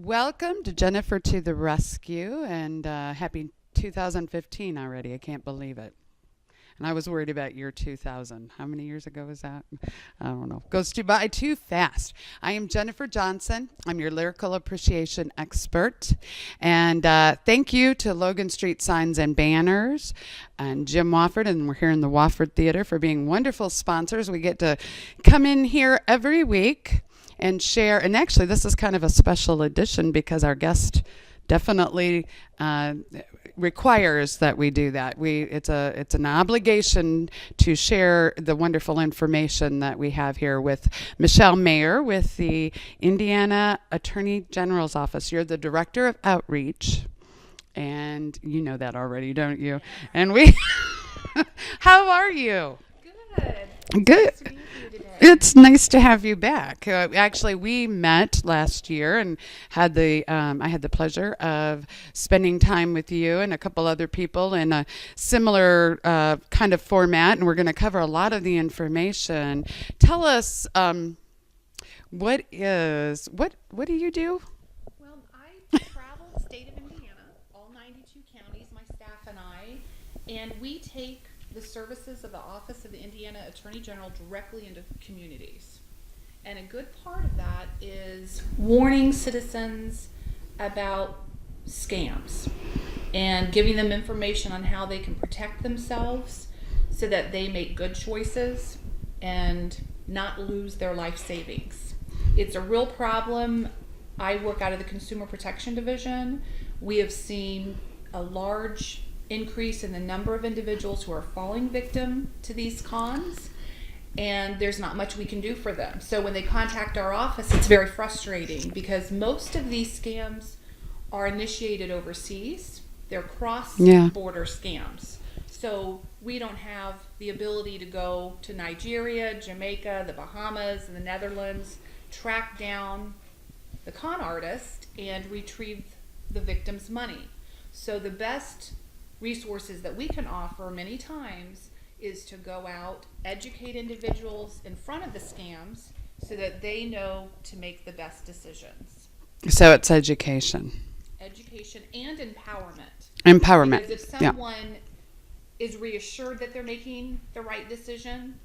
Welcome to Jennifer to the Rescue, and happy 2015 already. I can't believe it. And I was worried about year 2000. How many years ago was that? I don't know. Goes by too fast. I am Jennifer Johnson. I'm your lyrical appreciation expert. And thank you to Logan Street Signs and Banners and Jim Wofford, and we're here in the Wofford Theater for being wonderful sponsors. We get to come in here every week and share. And actually, this is kind of a special edition because our guest definitely requires that we do that. It's an obligation to share the wonderful information that we have here with Michelle Mayer with the Indiana Attorney General's Office. You're the Director of Outreach, and you know that already, don't you? And we, how are you? Good. Good. Nice to meet you today. It's nice to have you back. Actually, we met last year and had I had the pleasure of spending time with you and a couple other people in a similar kind of format, and we're going to cover a lot of the information. Tell us, what do you do? Well, I travel the state of Indiana, all 92 counties, my staff and I, and we take the services of the Office of the Indiana Attorney General directly into communities. And a good part of that is warning citizens about scams and giving them information on how they can protect themselves so that they make good choices and not lose their life savings. It's a real problem. I work out of the Consumer Protection Division. We have seen a large increase in the number of individuals who are falling victim to these cons, and there's not much we can do for them. So when they contact our office, it's very frustrating because most of these scams are initiated overseas. They're cross-border scams. So we don't have the ability to go to Nigeria, Jamaica, the Bahamas, and the Netherlands, track down the con artist and retrieve the victim's money. So the best resources that we can offer many times is to go out, educate individuals in front of the scams so that they know to make the best decisions. So it's education. Education and empowerment. Empowerment. Because if someone is reassured that they're making the right decision,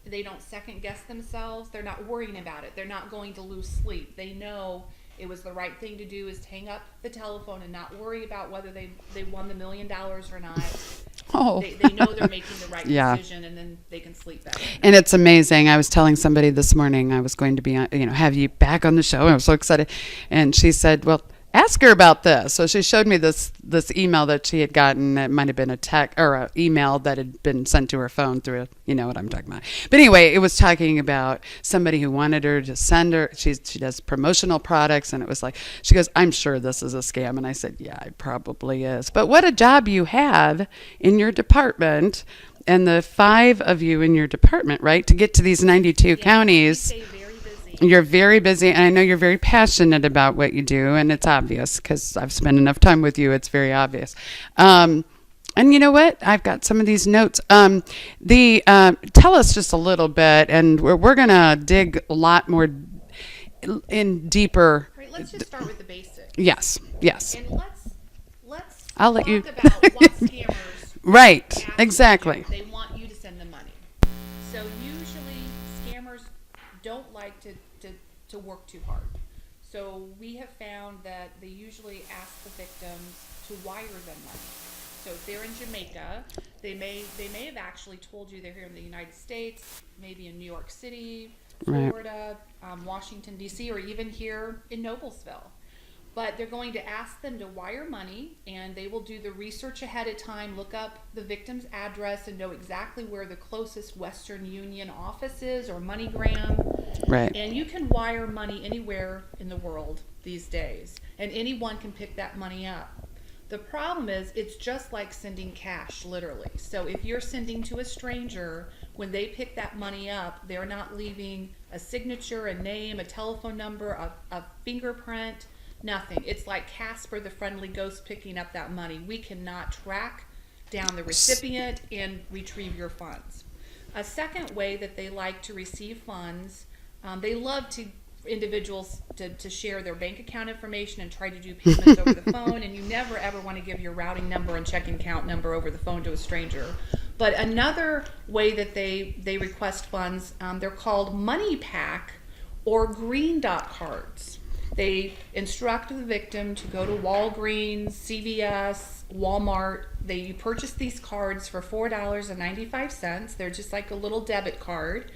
they don't second guess themselves, they're not worrying about it, they're not going to lose sleep. They know it was the right thing to do is to hang up the telephone and not worry about whether they won the $1 million or not. Oh. They know they're making the right decision, and then they can sleep better. And it's amazing. I was telling somebody this morning I was going to be, have you back on the show. I was so excited. And she said, well, ask her about this. So she showed me this email that she had gotten. It might have been a text or an email that had been sent to her phone through, you know what I'm talking about. But anyway, it was talking about somebody who wanted her to send her. She does promotional products, and it was like, she goes, I'm sure this is a scam. And I said, yeah, it probably is. But what a job you have in your department, and the 5 of you in your department, right, to get to these 92 counties. You're very busy, and I know you're very passionate about what you do, and it's obvious because I've spent enough time with you. It's very obvious. And you know what? I've got some of these notes. Tell us just a little bit, and we're going to dig a lot more in deeper. Right, let's just start with the basics. Yes. And let's I'll let talk you. about what scammers Right, ask you to exactly. do. They want you to send them money. So usually scammers don't like to work too hard. So we have found that they usually ask the victims to wire them money. So if they're in Jamaica, they may have actually told you they're here in the United States, maybe in New York City, Florida, Washington, D.C., or even here in Noblesville. But they're going to ask them to wire money, and they will do the research ahead of time, look up the victim's address, and know exactly where the closest Western Union office is or MoneyGram. Right. And you can wire money anywhere in the world these days, and anyone can pick that money up. The problem is it's just like sending cash, literally. So if you're sending to a stranger, when they pick that money up, they're not leaving a signature, a name, a telephone number, a fingerprint. Nothing. It's like Casper the Friendly Ghost picking up that money. We cannot track down the recipient and retrieve your funds. A second way that they like to receive funds, they love to individuals to share their bank account information and try to do payments over the phone, and you never ever want to give your routing number and checking account number over the phone to a stranger. But another way that they request funds, they're called money pack or green dot cards. They instruct the victim to go to Walgreens, CVS, Walmart. You purchase these cards for $4.95. They're just like a little debit card.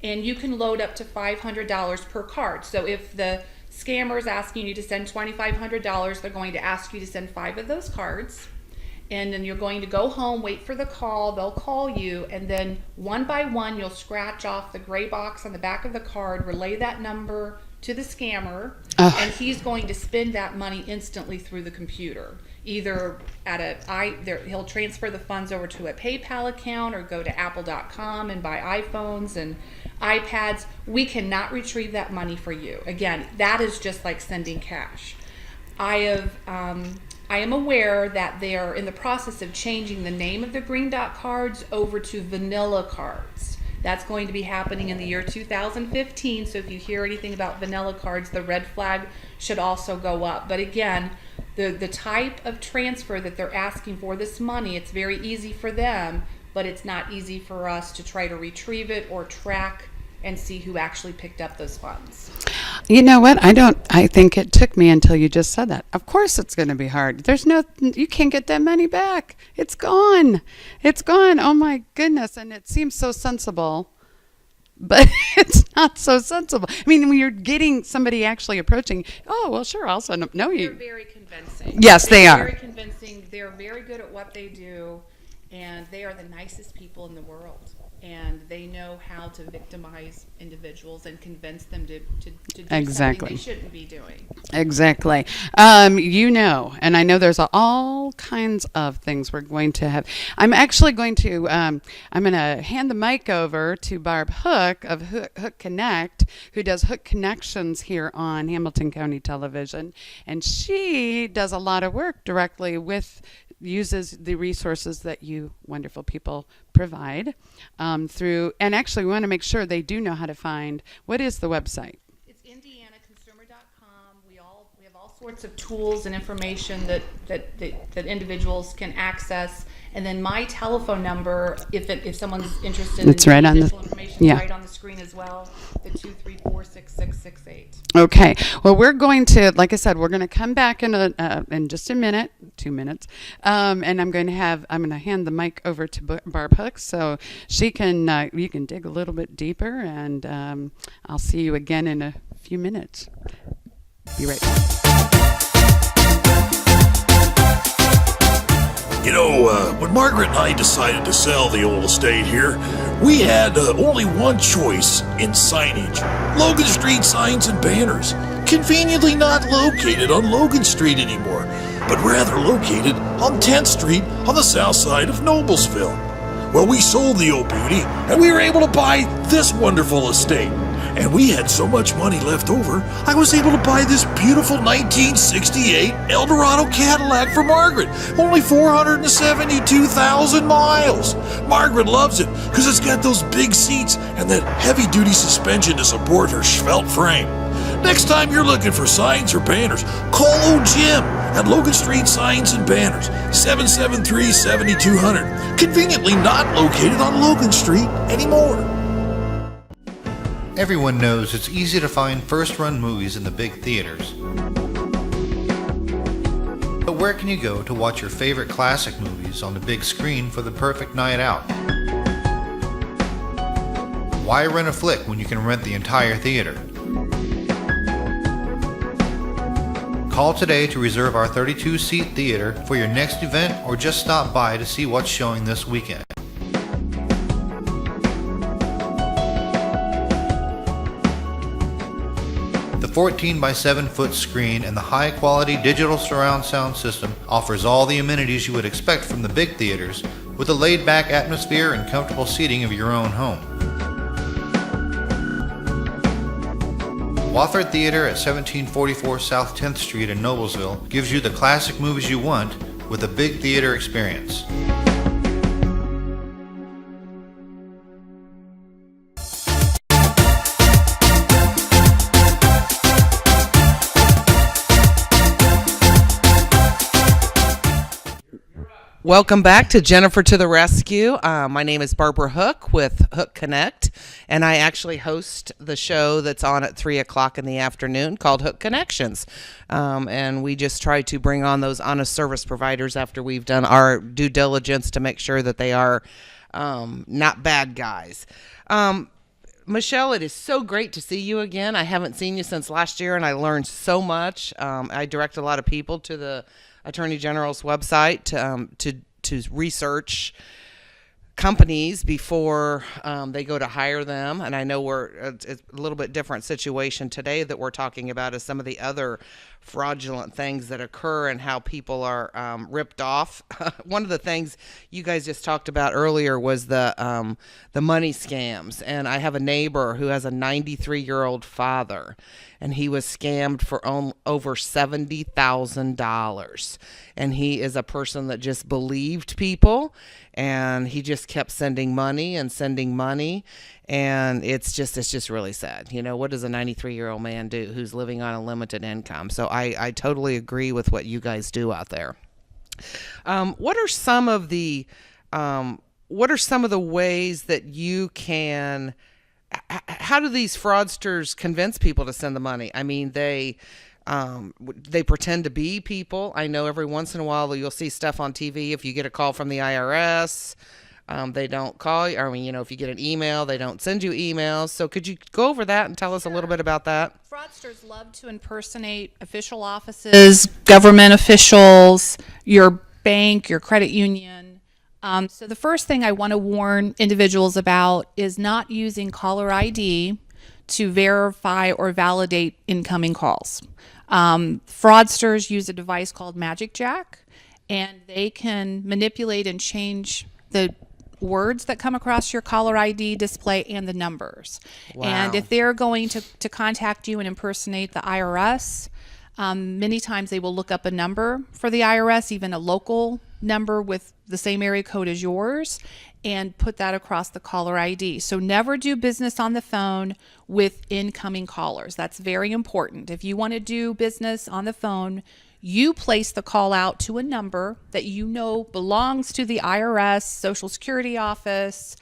And you can load up to $500 per card. So if the scammer is asking you to send $2,500, they're going to ask you to send 5 of those cards. And then you're going to go home, wait for the call, they'll call you, and then one by one you'll scratch off the gray box on the back of the card, relay that number to the scammer, and he's going to spend that money instantly through the computer. Either he'll transfer the funds over to a PayPal account or go to apple.com and buy iPhones and iPads. We cannot retrieve that money for you. Again, that is just like sending cash. I am aware that they are in the process of changing the name of the green dot cards over to vanilla cards. That's going to be happening in the year 2015, so if you hear anything about vanilla cards, the red flag should also go up. But again, the type of transfer that they're asking for this money, it's very easy for them, but it's not easy for us to try to retrieve it or track and see who actually picked up those funds. You know what? I think it took me until you just said that. Of course it's going to be hard. You can't get that money back. It's gone. It's gone. Oh my goodness. And it seems so sensible, but it's not so sensible. I mean, when you're getting somebody actually approaching, oh, well, sure, I'll send them. No, They're very convincing. Yes, they are. Very convincing. They're very good at what they do, and they are the nicest people in the world. And they know how to victimize individuals and convince them to do something they shouldn't be doing. Exactly. And I know there's all kinds of things we're going to have. I'm actually going to, I'm going to hand the mic over to Barb Hook of Hook Connect, who does Hook Connections here on Hamilton County Television. And she does a lot of work directly uses the resources that you wonderful people provide and actually we want to make sure they do know how to find. What is the website? It's indianaconsumer.com. We have all sorts of tools and information that individuals can access. And then my telephone number, if someone's interested it's in right on additional information, right on the screen as well, the 234-6668. Okay. Well, we're going to, like I said, we're going to come back in just a minute, 2 minutes, and I'm going to hand the mic over to Barb Hook so you can dig a little bit deeper, and I'll see you again in a few minutes. Be right back. You know, when Margaret and I decided to sell the old estate here, we had only one choice in signage. Logan Street signs and banners. Conveniently not located on Logan Street anymore, but rather located on 10th Street on the south side of Noblesville. Well, we sold the old beauty, and we were able to buy this wonderful estate. And we had so much money left over, I was able to buy this beautiful 1968 Eldorado Cadillac for Margaret. Only 472,000 miles. Margaret loves it because it's got those big seats and that heavy-duty suspension to support her svelte frame. Next time you're looking for signs or banners, call old Jim at Logan Street Signs and Banners, 773-7200. Conveniently not located on Logan Street anymore. Everyone knows it's easy to find first-run movies in the big theaters. But where can you go to watch your favorite classic movies on the big screen for the perfect night out? Why rent a flick when you can rent the entire theater? Call today to reserve our 32-seat theater for your next event or just stop by to see what's showing this weekend. The 14 by 7 foot screen and the high quality digital surround sound system offers all the amenities you would expect from the big theaters with a laid back atmosphere and comfortable seating of your own home. Wofford Theater at 1744 South 10th Street in Noblesville gives you the classic movies you want with a big theater experience. Welcome back to Jennifer to the Rescue. My name is Barbara Hook with Hook Connect, and I actually host the show that's on at 3 o'clock in the afternoon called Hook Connections. And we just try to bring on those honest service providers after we've done our due diligence to make sure that they are not bad guys. Michelle, it is so great to see you again. I haven't seen you since last year, and I learned so much. I direct a lot of people to the Attorney General's website to research companies before they go to hire them. And I know it's a little bit different situation today that we're talking about is some of the other fraudulent things that occur and how people are ripped off. One of the things you guys just talked about earlier was the money scams. And I have a neighbor who has a 93-year-old father, and he was scammed for over $70,000. And he is a person that just believed people, and he just kept sending money. And it's just really sad. You know, what does a 93-year-old man do who's living on a limited income? So I totally agree with what you guys do out there. What are some of the ways that you can? How do these fraudsters convince people to send the money? I mean, they pretend to be people. I know every once in a while you'll see stuff on TV. If you get a call from the IRS, they don't call you. I mean, if you get an email, they don't send you emails. So could you go over that and tell us a little bit about that? Fraudsters love to impersonate official offices, government officials, your bank, your credit union. So the first thing I want to warn individuals about is not using caller ID to verify or validate incoming calls. Fraudsters use a device called Magic Jack, and they can manipulate and change the words that come across your caller ID display and the numbers. Wow. And if they're going to contact you and impersonate the IRS, many times they will look up a number for the IRS, even a local number with the same area code as yours, and put that across the caller ID. So never do business on the phone with incoming callers. That's very important. If you want to do business on the phone, you place the call out to a number that you know belongs to the IRS, Social Security office,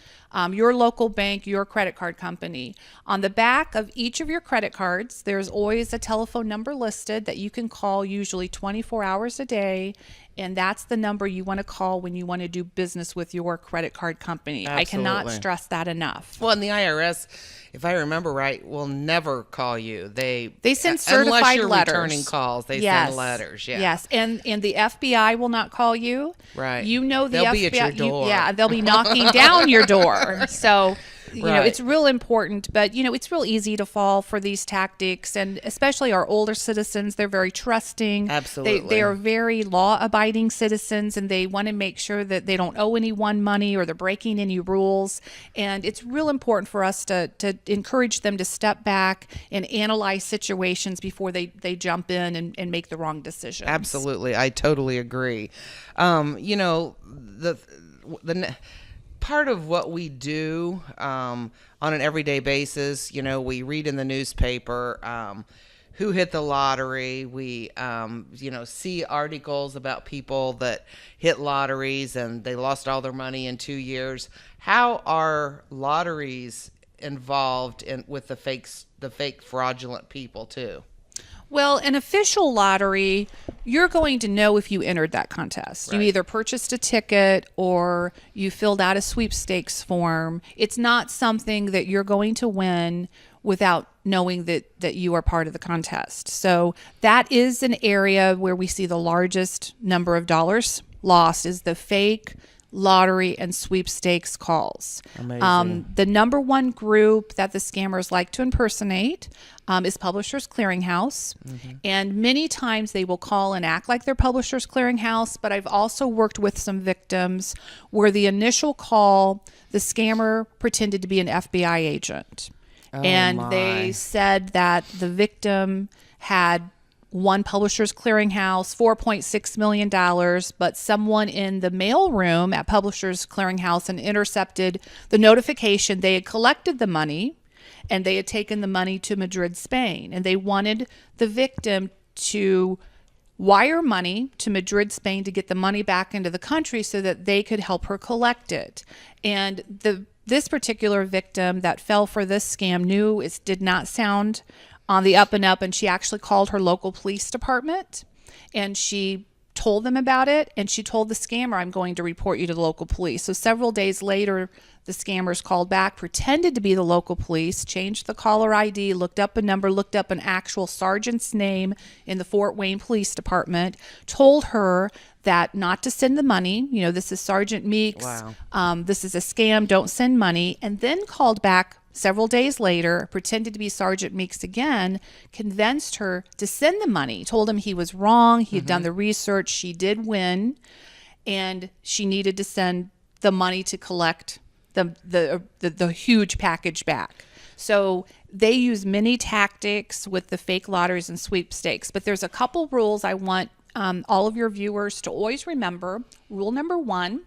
your local bank, your credit card company. On the back of each of your credit cards, there's always a telephone number listed that you can call, usually 24 hours a day, and that's the number you want to call when you want to do business with your credit card company. Absolutely. I cannot stress that enough. Well, and the IRS, if I remember right, will never call you. They send certified unless you're letters. Returning calls. They Yes. send letters. Yeah. Yes, and the FBI will not call you. Right. You know the They'll FBI. be at your door. Yeah, they'll be knocking down your door. So, you know, Right. it's real important. But it's real easy to fall for these tactics, and especially our older citizens. They're very trusting. Absolutely. They are very law-abiding citizens, and they want to make sure that they don't owe anyone money or they're breaking any rules. And it's real important for us to encourage them to step back and analyze situations before they jump in and make the wrong decisions. Absolutely. I totally agree. The part of what we do on an everyday basis, we read in the newspaper who hit the lottery. We, see articles about people that hit lotteries and they lost all their money in 2 years. How are lotteries involved with the fake fraudulent people too? Well, an official lottery, you're going to know if you entered that contest. Right. You either purchased a ticket or you filled out a sweepstakes form. It's not something that you're going to win without knowing that you are part of the contest. So that is an area where we see the largest number of dollars lost is the fake lottery and sweepstakes calls. Amazing. The number one group that the scammers like to impersonate is Publishers Clearinghouse. Mm-hmm. And many times they will call and act like they're Publishers Clearinghouse, but I've also worked with some victims where the initial call, the scammer pretended to be an FBI agent. And they said that the victim had one Publishers Clearinghouse, $4.6 million, but someone in the mailroom at Publishers Clearinghouse and intercepted the notification. They had collected the money and they had taken the money to Madrid, Spain, and they wanted the victim to wire money to Madrid, Spain to get the money back into the country so that they could help her collect it. And this particular victim that fell for this scam knew it did not sound on the up and up, and she actually called her local police department and she told them about it, and she told the scammer, I'm going to report you to the local police. So several days later, the scammers called back, pretended to be the local police, changed the caller ID, looked up a number, looked up an actual sergeant's name in the Fort Wayne Police Department, told her that not to send the money. You know, this is Sergeant Meeks. Wow. This is a scam. Don't send money. And then called back several days later, pretended to be Sergeant Meeks again, convinced her to send the money, told him he was wrong. He had done the research. She did win, and she needed to send the money to collect the huge package back. So they use many tactics with the fake lotteries and sweepstakes, but there's a couple rules I want all of your viewers to always remember. Rule number 1,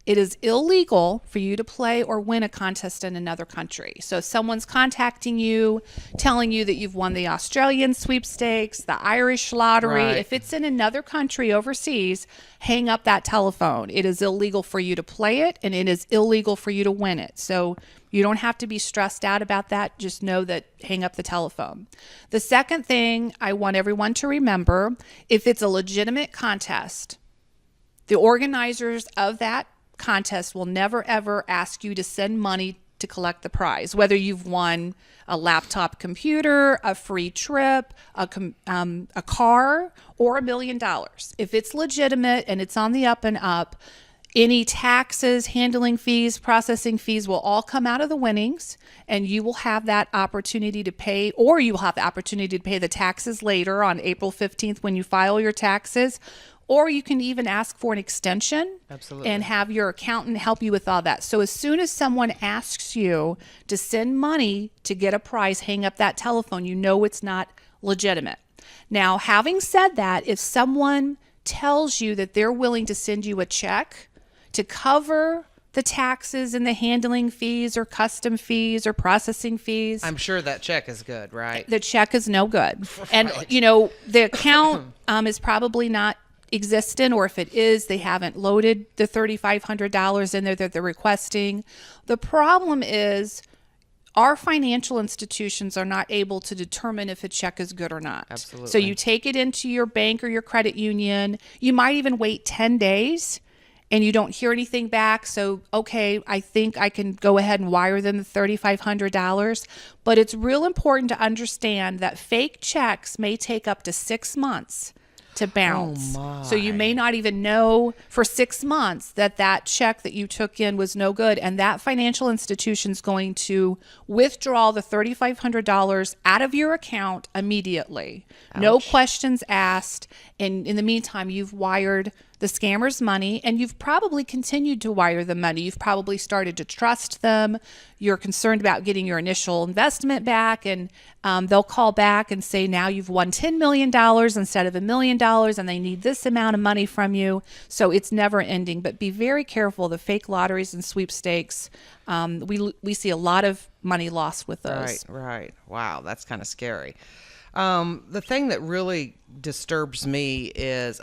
it is illegal for you to play or win a contest in another country. So if someone's contacting you, telling you that you've won the Australian sweepstakes, the Irish lottery, Right. if it's in another country overseas, hang up that telephone. It is illegal for you to play it, and it is illegal for you to win it. So you don't have to be stressed out about that. Just know that hang up the telephone. The second thing I want everyone to remember, if it's a legitimate contest, the organizers of that contest will never ever ask you to send money to collect the prize, whether you've won a laptop computer, a free trip, a car, or $1 million. If it's legitimate and it's on the up and up, any taxes, handling fees, processing fees will all come out of the winnings, and you will have that opportunity to pay, or you will have the opportunity to pay the taxes later on April 15th when you file your taxes. Or you can even ask for an extension. Absolutely. And have your accountant help you with all that. So as soon as someone asks you to send money to get a prize, hang up that telephone. You know it's not legitimate. Now, having said that, if someone tells you that they're willing to send you a check to cover the taxes and the handling fees or custom fees or processing fees, I'm sure that check is good, right? the check is no good. And, you know, the account is probably not existent, or if it is, they haven't loaded the $3,500 in there that they're requesting. The problem is our financial institutions are not able to determine if a check is good or not. Absolutely. So you take it into your bank or your credit union. You might even wait 10 days and you don't hear anything back. So, okay, I think I can go ahead and wire them the $3,500. But it's real important to understand that fake checks may take up to 6 months to bounce. Oh my. So you may not even know for 6 months that that check that you took in was no good, and that financial institution is going to withdraw the $3,500 out of your account immediately. No questions asked. And in the meantime, you've wired the scammers money, and you've probably continued to wire the money. You've probably started to trust them. You're concerned about getting your initial investment back, and they'll call back and say, now you've won $10 million instead of $1 million, and they need this amount of money from you. So it's never ending. But be very careful. The fake lotteries and sweepstakes, we see a lot of money lost with those. Right. Wow, that's kind of scary. The thing that really disturbs me is,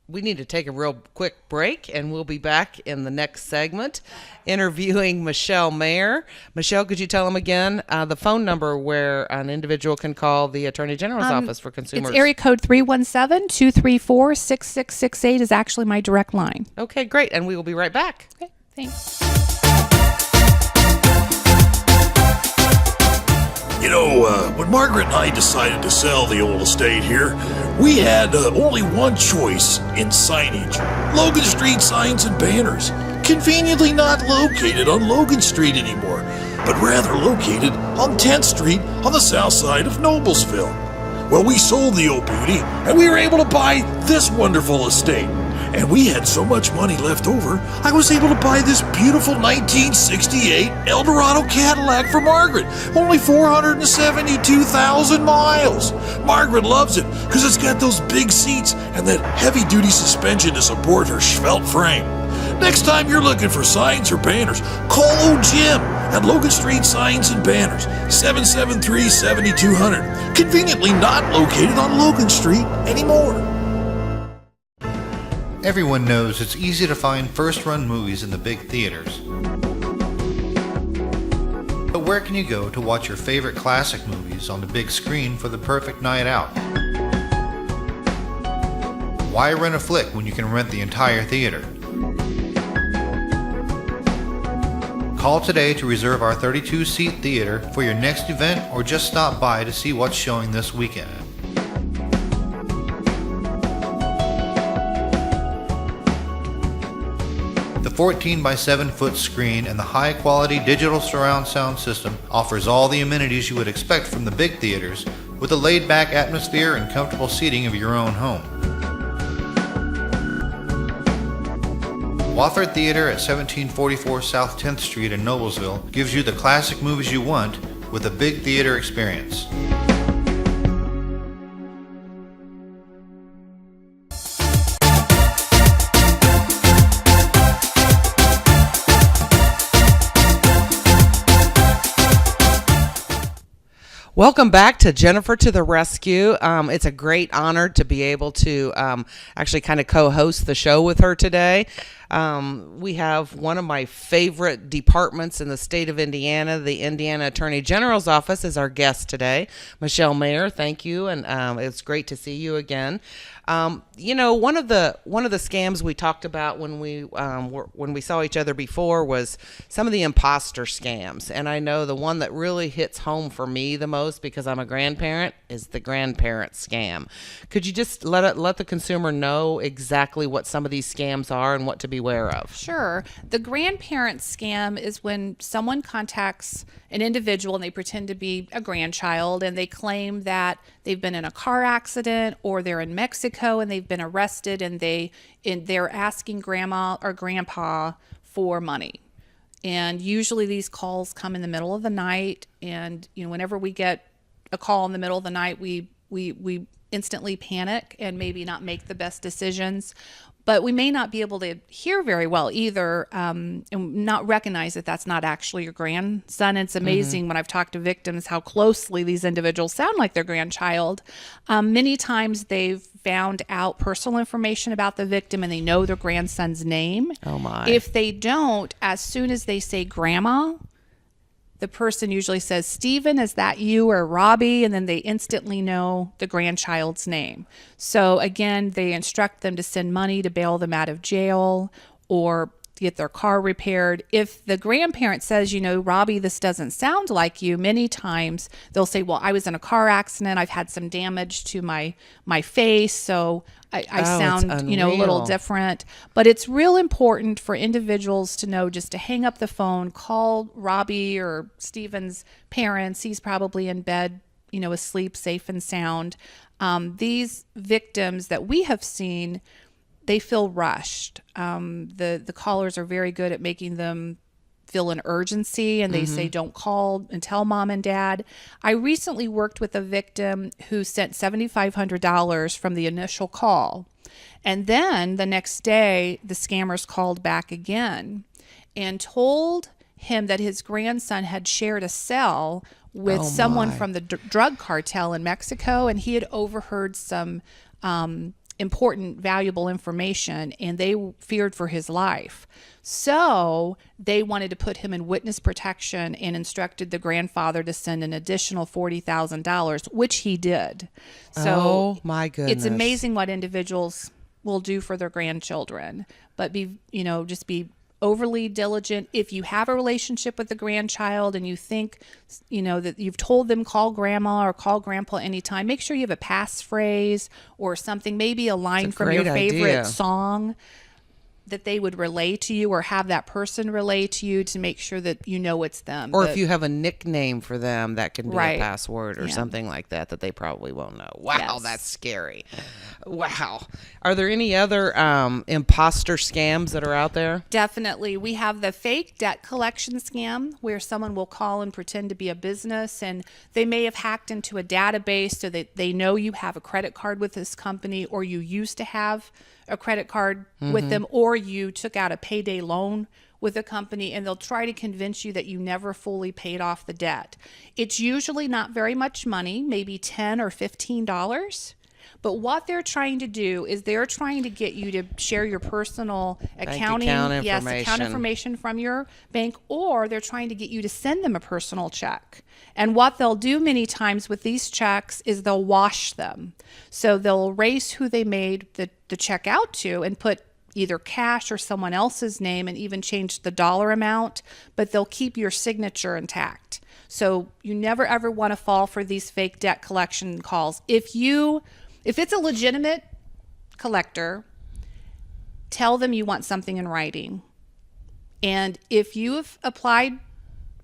we need to take a real quick break, and we'll be back in the next segment interviewing Michelle Mayer. Michelle, could you tell them again the phone number where an individual can call the Attorney General's Office for Consumers? It's area code 317-234-6668 is actually my direct line. Okay, great. And we will be right back. Okay, thanks. You know, when Margaret and I decided to sell the old estate here, we had only one choice in signage. Logan Street signs and banners. Conveniently not located on Logan Street anymore, but rather located on 10th Street on the south side of Noblesville. Well, we sold the old beauty, and we were able to buy this wonderful estate. And we had so much money left over, I was able to buy this beautiful 1968 Eldorado Cadillac for Margaret. Only 472,000 miles. Margaret loves it because it's got those big seats and that heavy-duty suspension to support her svelte frame. Next time you're looking for signs or banners, call old Jim at Logan Street Signs and Banners, 773-7200. Conveniently not located on Logan Street anymore. Everyone knows it's easy to find first-run movies in the big theaters. But where can you go to watch your favorite classic movies on the big screen for the perfect night out? Why rent a flick when you can rent the entire theater? Call today to reserve our 32-seat theater for your next event, or just stop by to see what's showing this weekend. The 14 by 7 foot screen and the high quality digital surround sound system offers all the amenities you would expect from the big theaters, with a laid back atmosphere and comfortable seating of your own home. Wofford Theater at 1744 South 10th Street in Noblesville gives you the classic movies you want with a big theater experience. Welcome back to Jennifer to the Rescue. It's a great honor to be able to actually kind of co-host the show with her today. We have one of my favorite departments in the state of Indiana, the Indiana Attorney General's Office, is our guest today. Michelle Mayer, thank you, and it's great to see you again. You know, one of the scams we talked about when we saw each other before was some of the imposter scams, and I know the one that really hits home for me the most, because I'm a grandparent, is the grandparent scam. Could you just let the consumer know exactly what some of these scams are and what to beware of? Sure. The grandparent scam is when someone contacts an individual and they pretend to be a grandchild, and they claim that they've been in a car accident or they're in Mexico and they've been arrested, and they're asking grandma or grandpa for money. And usually these calls come in the middle of the night, and whenever we get a call in the middle of the night, we instantly panic and maybe not make the best decisions. But we may not be able to hear very well either, and not recognize that that's not actually your grandson. It's amazing when I've talked to victims how closely these individuals sound like their grandchild. Many times they've found out personal information about the victim and they know their grandson's name. Oh my. If they don't, as soon as they say grandma, the person usually says, "Stephen, is that you?" or "Robbie," and then they instantly know the grandchild's name. So again, they instruct them to send money to bail them out of jail or get their car repaired. If the grandparent says, "Robbie, this doesn't sound like you," many times they'll say, "Well, I was in a car accident. I've had some damage to my face, so I sound, a little different." But it's real important for individuals to know just to hang up the phone, call Robbie or Stephen's parents. He's probably in bed, asleep, safe and sound. These victims that we have seen, they feel rushed. The callers are very good at making them feel an urgency, and they say, "Don't call and tell mom and dad." I recently worked with a victim who sent $7,500 from the initial call. And then the next day, the scammers called back again and told him that his grandson had shared a cell with someone from the drug cartel in Mexico, and he had overheard some important, valuable information, and they feared for his life. So they wanted to put him in witness protection and instructed the grandfather to send an additional $40,000, which he did. So oh my goodness. It's amazing what individuals will do for their grandchildren, but just be overly diligent. If you have a relationship with the grandchild and you think, that you've told them call grandma or call grandpa anytime, make sure you have a passphrase or something, maybe a line from your favorite song that they would relay to you, or have that person relay to you, to make sure that it's them. Or if you have a nickname for them, that can be a password or something like that they probably won't know. Wow, Yes. That's scary. Wow. Are there any other imposter scams that are out there? Definitely. We have the fake debt collection scam, where someone will call and pretend to be a business, and they may have hacked into a database so that they know you have a credit card with this company, or you used to have a credit card with them, or you took out a payday loan with a company, and they'll try to convince you that you never fully paid off the debt. It's usually not very much money, maybe $10 or $15. But what they're trying to do is they're trying to get you to share your personal accounting, account information from your bank, or they're trying to get you to send them a personal check. And what they'll do many times with these checks is they'll wash them. So they'll erase who they made the check out to and put either cash or someone else's name and even change the dollar amount, but they'll keep your signature intact. So you never ever want to fall for these fake debt collection calls. If it's a legitimate collector, tell them you want something in writing. And if you have applied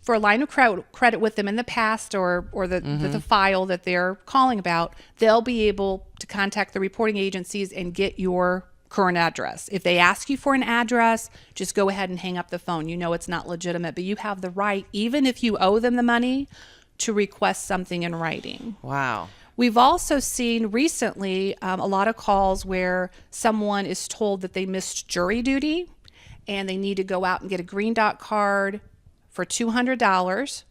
for a line of credit with them in the past or the file that they're calling about, they'll be able to contact the reporting agencies and get your current address. If they ask you for an address, just go ahead and hang up the phone. You know it's not legitimate, but you have the right, even if you owe them the money, to request something in writing. Wow. We've also seen recently a lot of calls where someone is told that they missed jury duty and they need to go out and get a green dot card for $200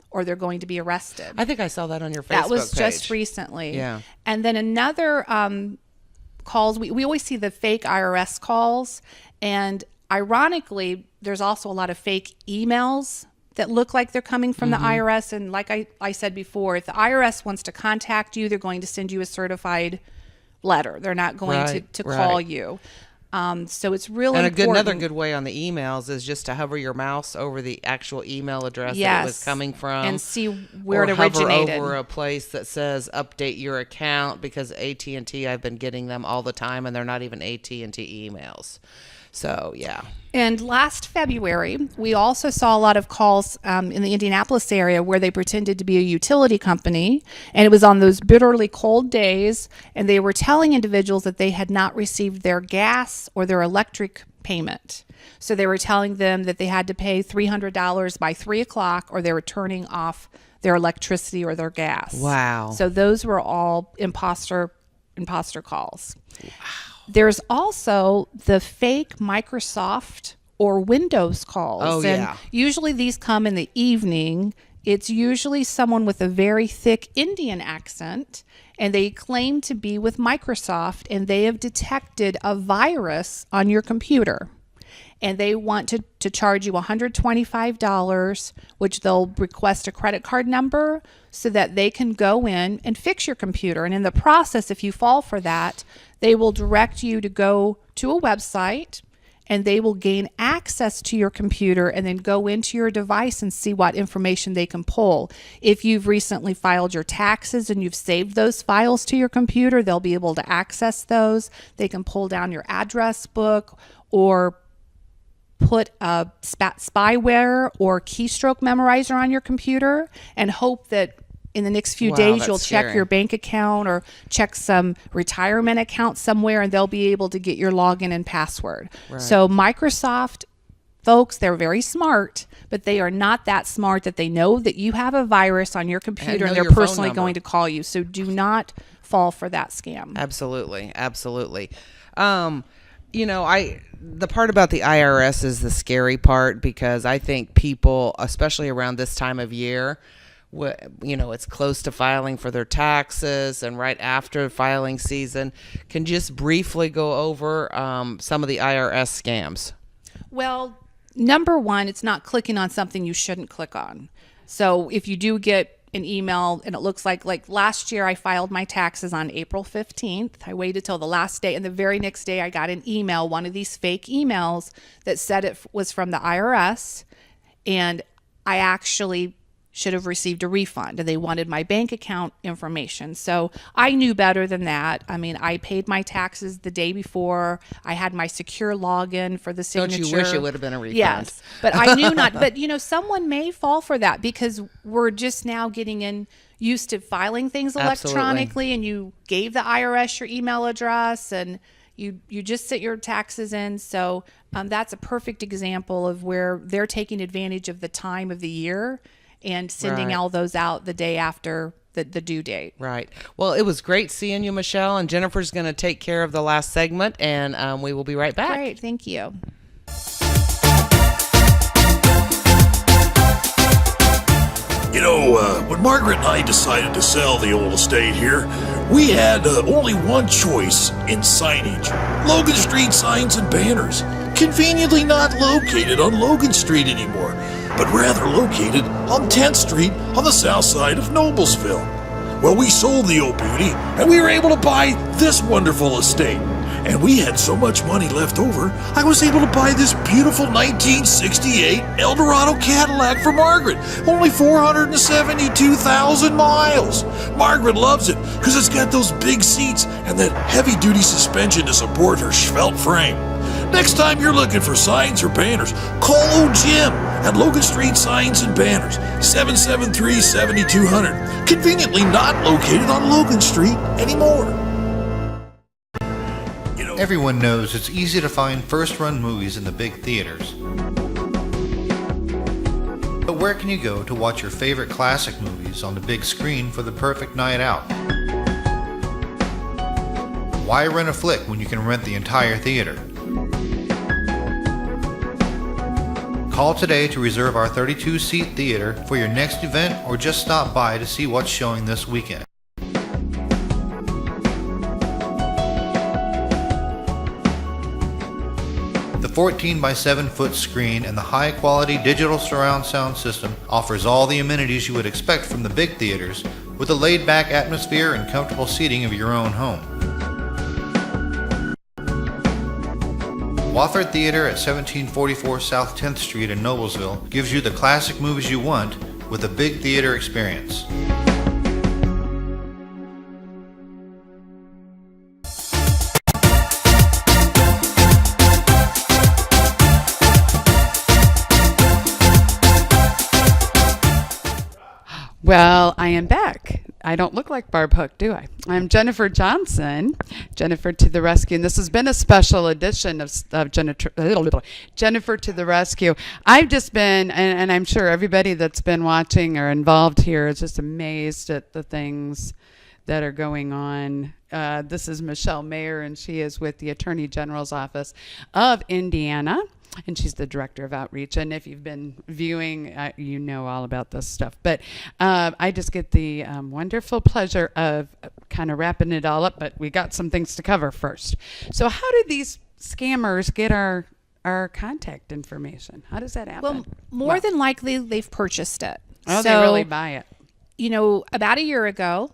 or they're going to be arrested. I think I saw that on your Facebook That was page. just recently. Yeah. And then another calls, we always see the fake IRS calls, and ironically, there's also a lot of fake emails that look like they're coming from the IRS. And like I said before, if the IRS wants to contact you, they're going to send you a certified letter. They're not going to call you. So it's really important. Another good way on the emails is just to hover your mouse over the actual email address that it was coming from, and see where it hover originated. over a place that says "update your account," because AT&T, I've been getting them all the time, and they're not even AT&T emails. So yeah. And last February, we also saw a lot of calls in the Indianapolis area where they pretended to be a utility company, and it was on those bitterly cold days, and they were telling individuals that they had not received their gas or their electric payment. So they were telling them that they had to pay $300 by 3 o'clock or they were turning off their electricity or their gas. Wow. So those were all imposter calls. Wow. There's also the fake Microsoft or Windows calls. Oh, and yeah. usually these come in the evening. It's usually someone with a very thick Indian accent, and they claim to be with Microsoft, and they have detected a virus on your computer. And they want to charge you $125, which they'll request a credit card number so that they can go in and fix your computer. And in the process, if you fall for that, they will direct you to go to a website, and they will gain access to your computer and then go into your device and see what information they can pull. If you've recently filed your taxes and you've saved those files to your computer, they'll be able to access those. They can pull down your address book or put a spyware or keystroke memorizer on your computer and hope that in the next few days you'll check your bank account or check some retirement account somewhere, and they'll be able to get your login and password. Right. So Microsoft folks, they're very smart, but they are not that smart that they know that you have a virus on your computer and they're personally going to call you. So do not fall for that scam. Absolutely. Absolutely. You know, the part about the IRS is the scary part, because I think people, especially around this time of year, you know, it's close to filing for their taxes and right after filing season, can just briefly go over some of the IRS scams. Well, number one, it's not clicking on something you shouldn't click on. So if you do get an email and it looks like last year I filed my taxes on April 15th. I waited till the last day, and the very next day I got an email, one of these fake emails that said it was from the IRS, and I actually should have received a refund, and they wanted my bank account information. So I knew better than that. I mean, I paid my taxes the day before. I had my secure login for the signature. Don't you wish it would have been a refund? Yes, but I knew not. But, you know, someone may fall for that because we're just now getting used to filing things electronically. Absolutely. And you gave the IRS your email address, and you just sit your taxes in. So that's a perfect example of where they're taking advantage of the time of the year and sending all those out the day after the due date. Right. Well, it was great seeing you, Michelle, and Jennifer's going to take care of the last segment, and we will be right back. Great. Thank you. When Margaret and I decided to sell the old estate here, we had only one choice in signage. Logan Street signs and banners. Conveniently not located on Logan Street anymore, but rather located on 10th Street on the south side of Noblesville. Well, we sold the old beauty, and we were able to buy this wonderful estate. And we had so much money left over, I was able to buy this beautiful 1968 Eldorado Cadillac for Margaret. Only 472,000 miles. Margaret loves it because it's got those big seats and that heavy-duty suspension to support her svelte frame. Next time you're looking for signs or banners, call old Jim at Logan Street Signs and Banners, 773-7200. Conveniently not located on Logan Street anymore. Everyone knows it's easy to find first-run movies in the big theaters. But where can you go to watch your favorite classic movies on the big screen for the perfect night out? Why rent a flick when you can rent the entire theater? Call today to reserve our 32-seat theater for your next event, or just stop by to see what's showing this weekend. The 14 by 7 foot screen and the high quality digital surround sound system offers all the amenities you would expect from the big theaters, with a laid back atmosphere and comfortable seating of your own home. Wofford Theater at 1744 South 10th Street in Noblesville gives you the classic movies you want with a big theater experience. Well, I am back. I don't look like Barb Hook, do I? I'm Jennifer Johnson, Jennifer to the Rescue, and this has been a special edition of Jennifer to the Rescue. I've just been, and I'm sure everybody that's been watching or involved here is just amazed at the things that are going on. This is Michelle Mayer, and she is with the Attorney General's Office of Indiana. And she's the director of outreach. And if you've been viewing, you know all about this stuff. But I just get the wonderful pleasure of kind of wrapping it all up. But we got some things to cover first. So how do these scammers get our contact information? How does that happen? Well, more than likely, they've purchased it. Oh, they really buy it. You know, about a year ago,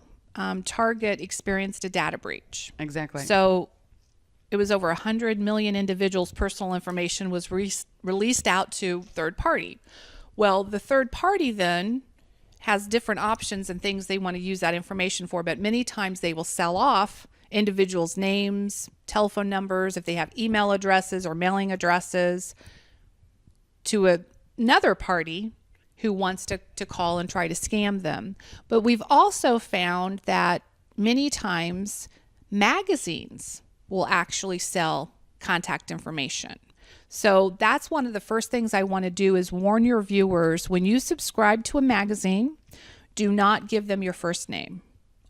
Target experienced a data breach. Exactly. So it was over 100 million individuals' personal information was released out to third party. Well, the third party then has different options and things they want to use that information for, but many times they will sell off individuals' names, telephone numbers, if they have email addresses or mailing addresses, to another party who wants to call and try to scam them. But we've also found that many times magazines will actually sell contact information. So that's one of the first things I want to do is warn your viewers, when you subscribe to a magazine, do not give them your first name.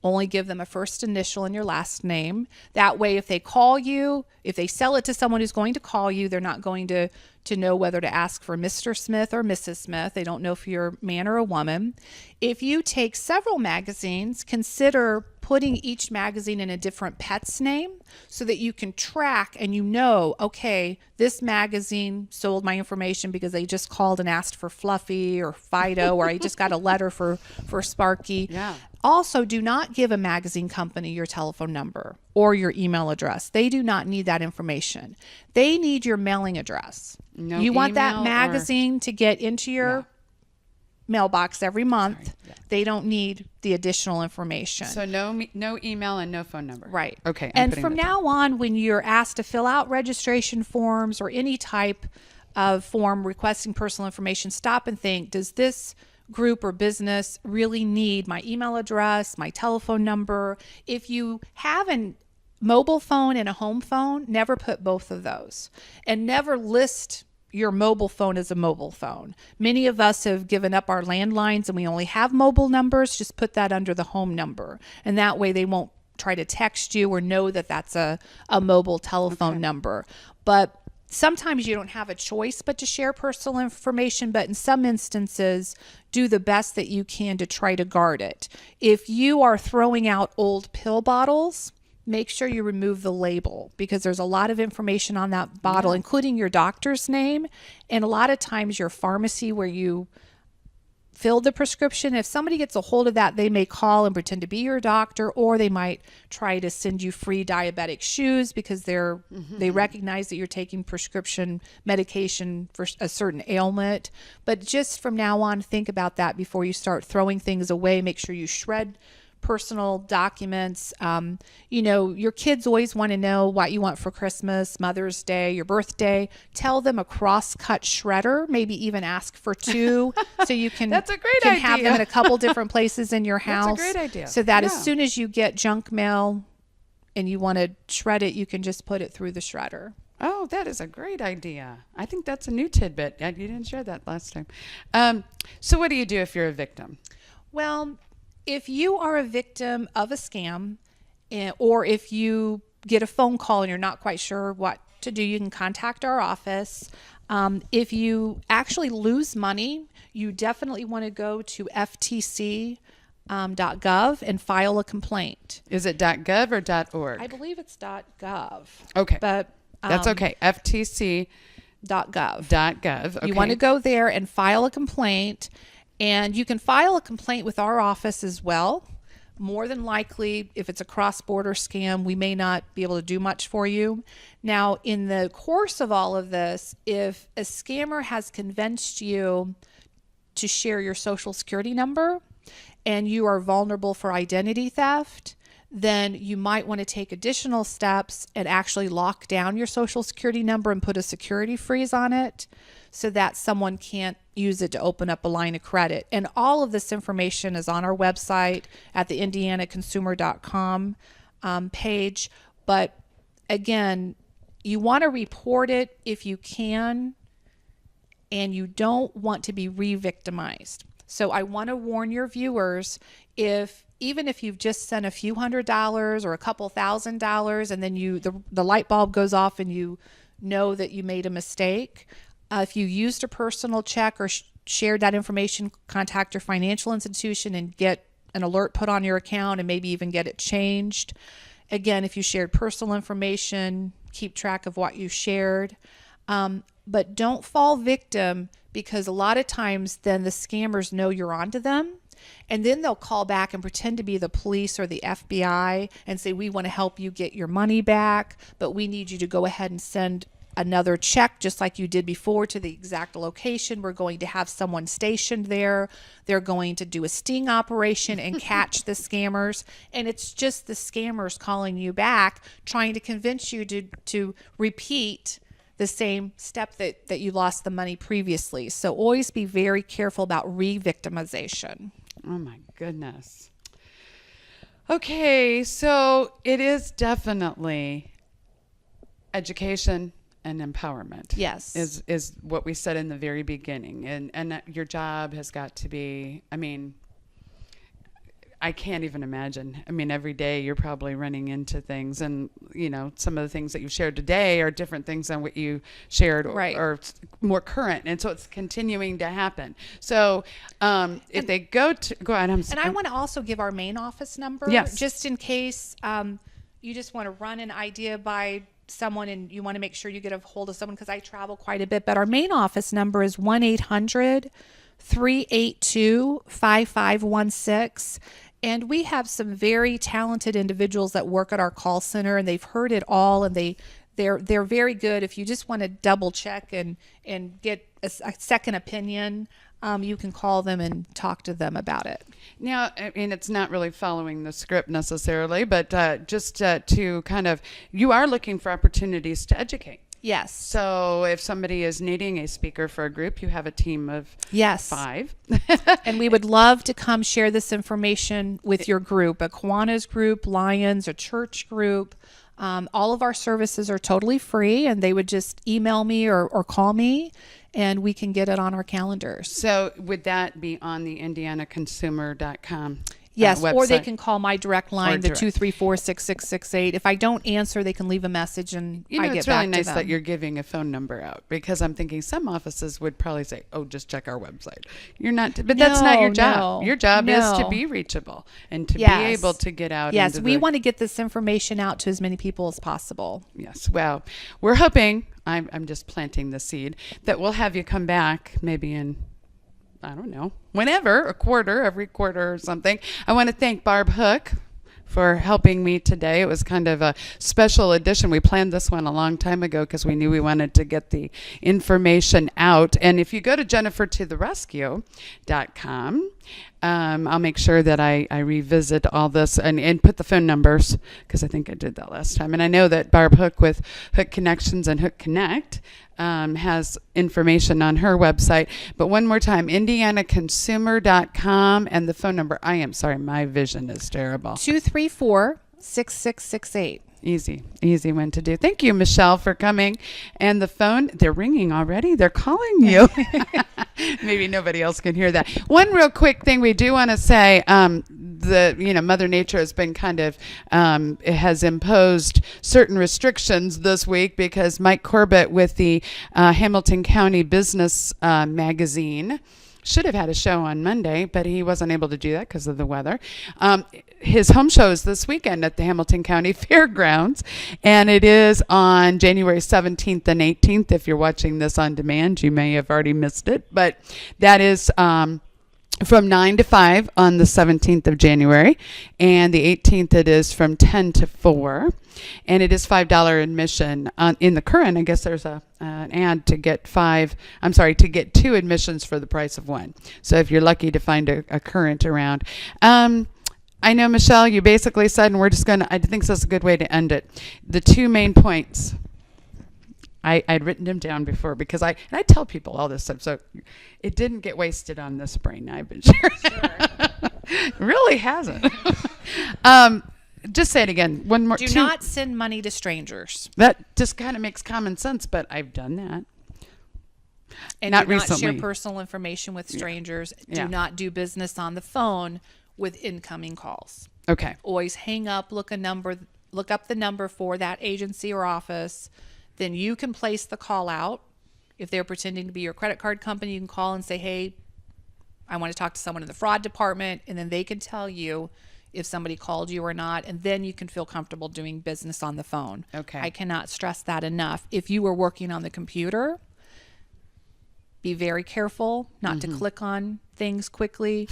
Only give them a first initial and your last name. That way, if they call you, if they sell it to someone who's going to call you, they're not going to know whether to ask for Mr. Smith or Mrs. Smith. They don't know if you're a man or a woman. If you take several magazines, consider putting each magazine in a different pet's name so that you can track and you know, okay, this magazine sold my information because they just called and asked for Fluffy or Fido, or I just got a letter for Sparky. Yeah. Also, do not give a magazine company your telephone number or your email address. They do not need that information. They need your mailing address. No you want that email magazine to get into your mailbox every month. Sorry. Yeah. They don't need the additional information. So no email and no phone number. Right. Okay. And from now on, when you're asked to fill out registration forms or any type of form requesting personal information, stop and think, does this group or business really need my email address, my telephone number? If you have a mobile phone and a home phone, never put both of those, and never list your mobile phone as a mobile phone. Many of us have given up our landlines and we only have mobile numbers. Just put that under the home number, and that way they won't try to text you or know that that's a mobile telephone number. But sometimes you don't have a choice but to share personal information, but in some instances, do the best that you can to try to guard it. If you are throwing out old pill bottles, make sure you remove the label, because there's a lot of information on that bottle, including your doctor's name, and a lot of times your pharmacy where you filled the prescription. If somebody gets a hold of that, they may call and pretend to be your doctor, or they might try to send you free diabetic shoes because they recognize that you're taking prescription medication for a certain ailment. But just from now on, think about that before you start throwing things away. Make sure you shred personal documents. Your kids always want to know what you want for Christmas, Mother's Day, your birthday. Tell them a cross-cut shredder, maybe even ask for 2 so you can, That's a great can idea. have them in a couple different places in your house. That's a great idea. So that Yeah. as soon as you get junk mail and you want to shred it, you can just put it through the shredder. Oh, that is a great idea. I think that's a new tidbit. You didn't share that last time. So what do you do if you're a victim? Well, if you are a victim of a scam, or if you get a phone call and you're not quite sure what to do, you can contact our office. If you actually lose money, you definitely want to go to ftc.gov and file a complaint. Is it .gov or .org? I believe it's .gov. Okay. But That's okay. ftc.gov. .gov. Okay. You want to go there and file a complaint, and you can file a complaint with our office as well. More than likely, if it's a cross-border scam, we may not be able to do much for you. Now, in the course of all of this, if a scammer has convinced you to share your social security number and you are vulnerable for identity theft, then you might want to take additional steps and actually lock down your social security number and put a security freeze on it so that someone can't use it to open up a line of credit. And all of this information is on our website at the indianaconsumer.com page. But again, you want to report it if you can, and you don't want to be re-victimized. So I want to warn your viewers, even if you've just sent a few $100s or a couple $1,000 and then the light bulb goes off and you know that you made a mistake, if you used a personal check or shared that information, contact your financial institution and get an alert put on your account and maybe even get it changed. Again, if you shared personal information, keep track of what you shared. But don't fall victim, because a lot of times then the scammers know you're onto them, and then they'll call back and pretend to be the police or the FBI and say, we want to help you get your money back, but we need you to go ahead and send another check just like you did before to the exact location. We're going to have someone stationed there. They're going to do a sting operation and catch the scammers. And it's just the scammers calling you back, trying to convince you to repeat the same step that you lost the money previously. So always be very careful about re-victimization. Oh my goodness. Okay, so it is definitely education and empowerment. Yes. Is what we said in the very beginning. And that your job has got to be, I can't even imagine. Every day you're probably running into things, and some of the things that you shared today are different things than what you shared, or more current, and so it's continuing to happen. So if they go ahead. I want to also give our main office number, yes, just in case you just want to run an idea by someone and you want to make sure you get a hold of someone, because I travel quite a bit. But our main office number is 1-800-382-5516. And we have some very talented individuals that work at our call center, and they've heard it all, and they're very good. If you just want to double check and get a second opinion, you can call them and talk to them about it. Now, it's not really following the script necessarily, but just to kind of, you are looking for opportunities to educate. Yes. So if somebody is needing a speaker for a group, you have a team of 5. And we would love to come share this information with your group, a Kiwanis group, Lions, a church group. All of our services are totally free, and they would just email me or call me, and we can get it on our calendars. So would that be on the indianaconsumer.com? Yes, or they website. can call my direct line, the direct. 234-6668. If I don't answer, they can leave a message and You know, I get it's back really to nice them. that you're giving a phone number out, because I'm thinking some offices would probably say, "Oh, just check our website." You're not, but that's not your No, job. no, Your job is to no. be reachable and to be Yes. able to get out. Yes, into we the- want to get this information out to as many people as possible. Yes. Well, we're hoping. I'm just planting the seed that we'll have you come back maybe in, I don't know, whenever, every quarter or something. I want to thank Barb Hook for helping me today. It was kind of a special edition. We planned this one a long time ago because we knew we wanted to get the information out. And if you go to jennifertotherescue.com, I'll make sure that I revisit all this and put the phone numbers, because I think I did that last time. And I know that Barb Hook with Hook Connections and Hook Connect has information on her website. But one more time, indianaconsumer.com, and the phone number. I am sorry, my vision is terrible. 234-6668. Easy one to do. Thank you, Michelle, for coming. And the phone, they're ringing already. They're calling you. Maybe nobody else can hear that. One real quick thing we do want to say, Mother Nature has been kind of, it has imposed certain restrictions this week, because Mike Corbett with the Hamilton County Business Magazine should have had a show on Monday, but he wasn't able to do that because of the weather. His home show is this weekend at the Hamilton County Fairgrounds, and it is on January 17th and 18th. If you're watching this on demand, you may have already missed it, but that is from 9 to 5 on the 17th of January, and the 18th it is from 10 to 4, and it is $5 admission. In the current, I guess there's an ad to get to get 2 admissions for the price of 1. So if you're lucky to find a current around. I know, Michelle, you basically said, and we're just going to, I think this is a good way to end it, the 2 main points. I'd written them down before, because I tell people all this stuff, so it didn't get wasted on this brain, I've been sure. It really hasn't. Just say it again. One more. Do not send money to strangers. That just kind of makes common sense, but I've done that. And Not do not recently. share personal information with strangers. Yeah. Do not do business on the phone with incoming calls. Okay. Always hang up, look up the number for that agency or office. Then you can place the call out. If they're pretending to be your credit card company, you can call and say, "Hey, I want to talk to someone in the fraud department," and then they can tell you if somebody called you or not, and then you can feel comfortable doing business on the phone. Okay. I cannot stress that enough. If you are working on the computer, be very careful not to click on things quickly.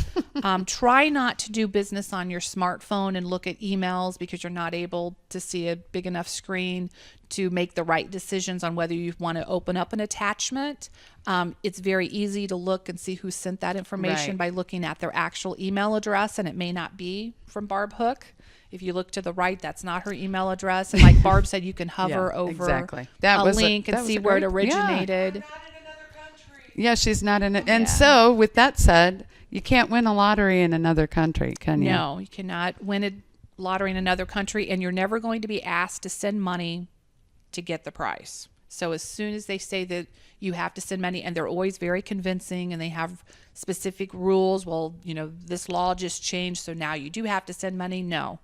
Try not to do business on your smartphone and look at emails, because you're not able to see a big enough screen to make the right decisions on whether you want to open up an attachment. It's very easy to look and see who sent that information Right. by looking at their actual email address, and it may not be from Barb Hook. If you look to the right, that's not her email address. And like Barb said, you can hover Yeah, over exactly. a link and see where it originated. Yeah, she's not in it. And so, with that said, you can't win a lottery in another country, can you? No, you cannot win a lottery in another country, and you're never going to be asked to send money to get the prize. So as soon as they say that you have to send money, and they're always very convincing, and they have specific rules, well, this law just changed, so now you do have to send money. No.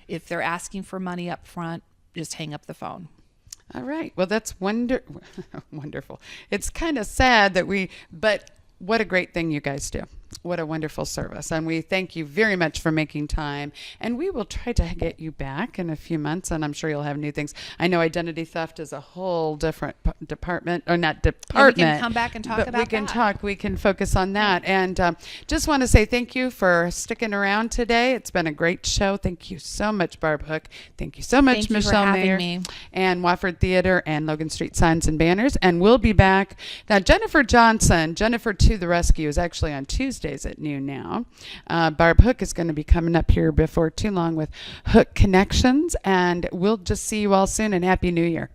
If they're asking for money up front, just hang up the phone. All right. Well, that's wonderful. It's kind of sad but what a great thing you guys do. What a wonderful service. And we thank you very much for making time. And we will try to get you back in a few months, and I'm sure you'll have new things. I know identity theft is a whole different department, or not department. And we can come back and talk but about we can that. talk. We can focus on that. And just want to say thank you for sticking around today. It's been a great show. Thank you so much, Barb Hook. Thank you so much, Thank you for Michelle having Mayer me. and Wofford Theater and Logan Street Signs and Banners. And we'll be back. Now, Jennifer to the Rescue, is actually on Tuesdays at noon now. Barb Hook is going to be coming up here before too long with Hook Connections. And we'll just see you all soon, and Happy New Year.